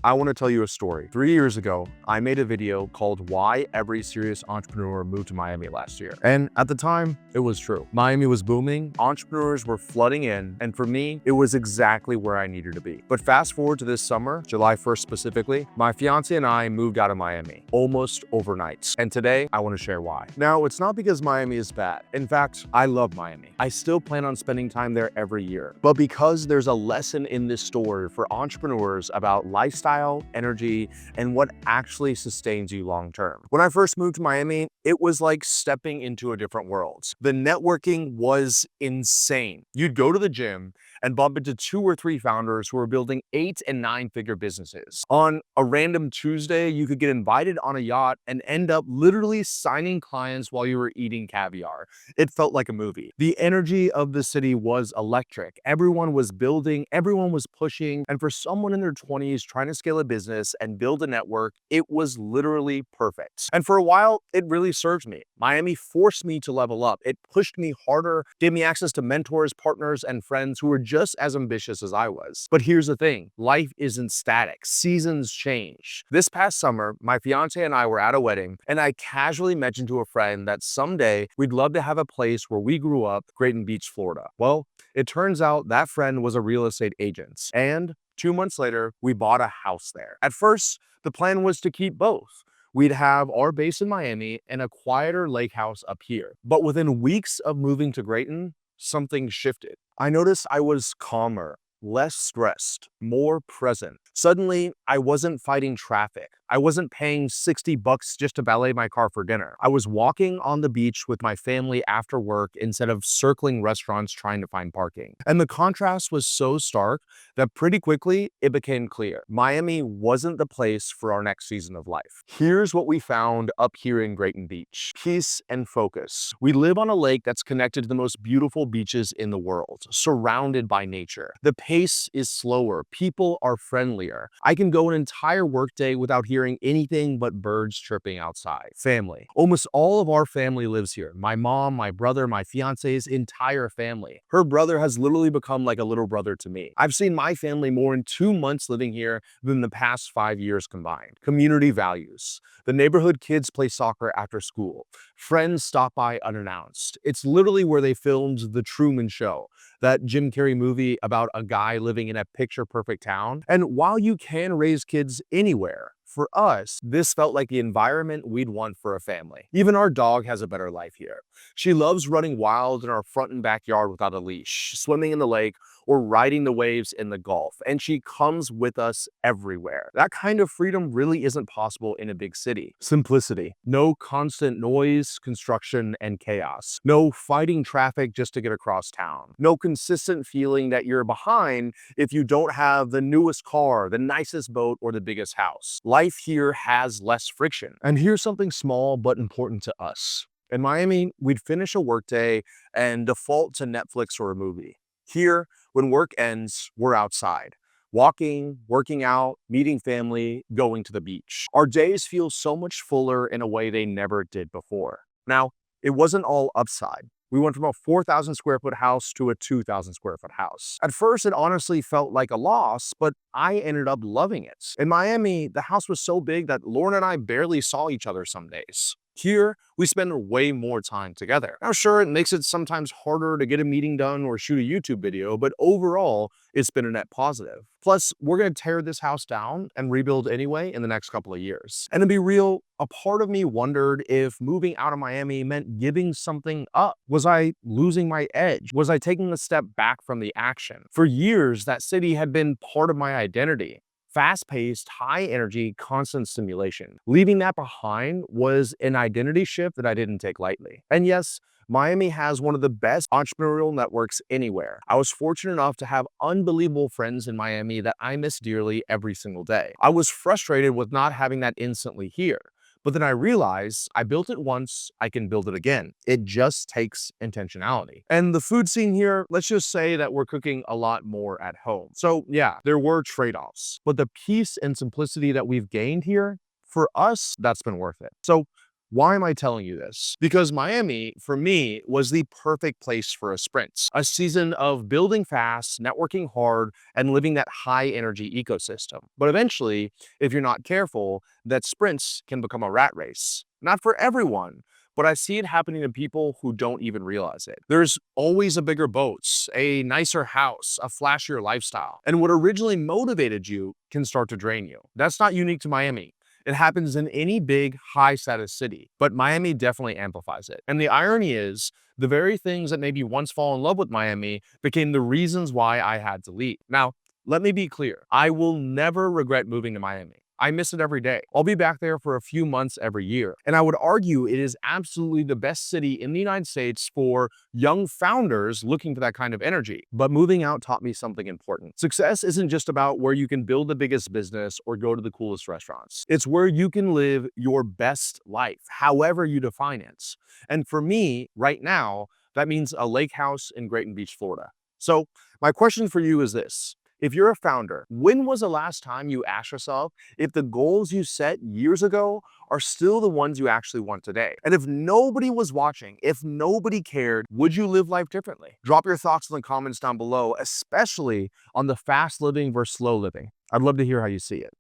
I want to tell you a story. 3 years ago, I made a video called Why Every Serious Entrepreneur Moved to Miami last year. And at the time, it was true. Miami was booming, entrepreneurs were flooding in, and for me, it was exactly where I needed to be. But fast forward to this summer, July 1st specifically, my fiance and I moved out of Miami, almost overnight. And today, I want to share why. Now, it's not because Miami is bad. In fact, I love Miami. I still plan on spending time there every year. But because there's a lesson in this story for entrepreneurs about lifestyle, energy, and what actually sustains you long term. When I first moved to Miami, it was like stepping into a different world. The networking was insane. You'd go to the gym and bump into 2 or 3 founders who were building 8 and 9-figure businesses. On a random Tuesday, you could get invited on a yacht and end up literally signing clients while you were eating caviar. It felt like a movie. The energy of the city was electric. Everyone was building, everyone was pushing, and for someone in their 20s trying to scale a business and build a network, it was literally perfect. And for a while, it really served me. Miami forced me to level up. It pushed me harder, gave me access to mentors, partners, and friends who were just as ambitious as I was. But here's the thing, life isn't static. Seasons change. This past summer, my fiance and I were at a wedding, and I casually mentioned to a friend that someday we'd love to have a place where we grew up, Grayton Beach, Florida. Well, it turns out that friend was a real estate agent, and 2 months later, we bought a house there. At first, the plan was to keep both. We'd have our base in Miami and a quieter lake house up here. But within weeks of moving to Grayton, something shifted. I noticed I was calmer, less stressed, more present. Suddenly, I wasn't fighting traffic. I wasn't paying $60 just to valet my car for dinner. I was walking on the beach with my family after work instead of circling restaurants trying to find parking. And the contrast was so stark that pretty quickly it became clear. Miami wasn't the place for our next season of life. Here's what we found up here in Grayton Beach: peace and focus. We live on a lake that's connected to the most beautiful beaches in the world, surrounded by nature. The pace is slower. People are friendlier. I can go an entire workday without hearing anything but birds chirping outside. Family. Almost all of our family lives here. My mom, my brother, my fiance's entire family. Her brother has literally become like a little brother to me. I've seen my family more in 2 months living here than the past 5 years combined. Community values. The neighborhood kids play soccer after school. Friends stop by unannounced. It's literally where they filmed The Truman Show, that Jim Carrey movie about a guy living in a picture-perfect town. And while you can raise kids anywhere, for us, this felt like the environment we'd want for a family. Even our dog has a better life here. She loves running wild in our front and backyard without a leash, swimming in the lake, or riding the waves in the Gulf, and she comes with us everywhere. That kind of freedom really isn't possible in a big city. Simplicity. No constant noise, construction, and chaos. No fighting traffic just to get across town. No consistent feeling that you're behind if you don't have the newest car, the nicest boat, or the biggest house. Life here has less friction. And here's something small but important to us. In Miami, we'd finish a workday and default to Netflix or a movie. Here, when work ends, we're outside, walking, working out, meeting family, going to the beach. Our days feel so much fuller in a way they never did before. Now, it wasn't all upside. We went from a 4,000 square foot house to a 2,000 square foot house. At first, it honestly felt like a loss, but I ended up loving it. In Miami, the house was so big that Lauren and I barely saw each other some days. Here, we spend way more time together. Now, sure, it makes it sometimes harder to get a meeting done or shoot a YouTube video, but overall, it's been a net positive. Plus, we're going to tear this house down and rebuild anyway in the next couple of years. And to be real, a part of me wondered if moving out of Miami meant giving something up. Was I losing my edge? Was I taking a step back from the action? For years, that city had been part of my identity. Fast-paced, high-energy, constant stimulation. Leaving that behind was an identity shift that I didn't take lightly. And yes, Miami has one of the best entrepreneurial networks anywhere. I was fortunate enough to have unbelievable friends in Miami that I miss dearly every single day. I was frustrated with not having that instantly here. But then I realized I built it once, I can build it again. It just takes intentionality. And the food scene here, let's just say that we're cooking a lot more at home. So yeah, there were trade-offs, but the peace and simplicity that we've gained here, for us, that's been worth it. So Why am I telling you this? Because Miami, for me, was the perfect place for a sprint. A season of building fast, networking hard, and living that high energy ecosystem. But eventually, if you're not careful, that sprints can become a rat race. Not for everyone, but I see it happening to people who don't even realize it. There's always a bigger boat, a nicer house, a flashier lifestyle. And what originally motivated you can start to drain you. That's not unique to Miami. It happens in any big, high status city, but Miami definitely amplifies it. And the irony is, the very things that made me once fall in love with Miami became the reasons why I had to leave. Now, let me be clear. I will never regret moving to Miami. I miss it every day. I'll be back there for a few months every year. And I would argue it is absolutely the best city in the United States for young founders looking for that kind of energy. But moving out taught me something important. Success isn't just about where you can build the biggest business or go to the coolest restaurants. It's where you can live your best life, however you define it. And for me, right now, that means a lake house in Grayton Beach, Florida. So my question for you is this. If you're a founder, when was the last time you asked yourself if the goals you set years ago are still the ones you actually want today? And if nobody was watching, if nobody cared, would you live life differently? Drop your thoughts in the comments down below, especially on the fast living versus slow living. I'd love to hear how you see it.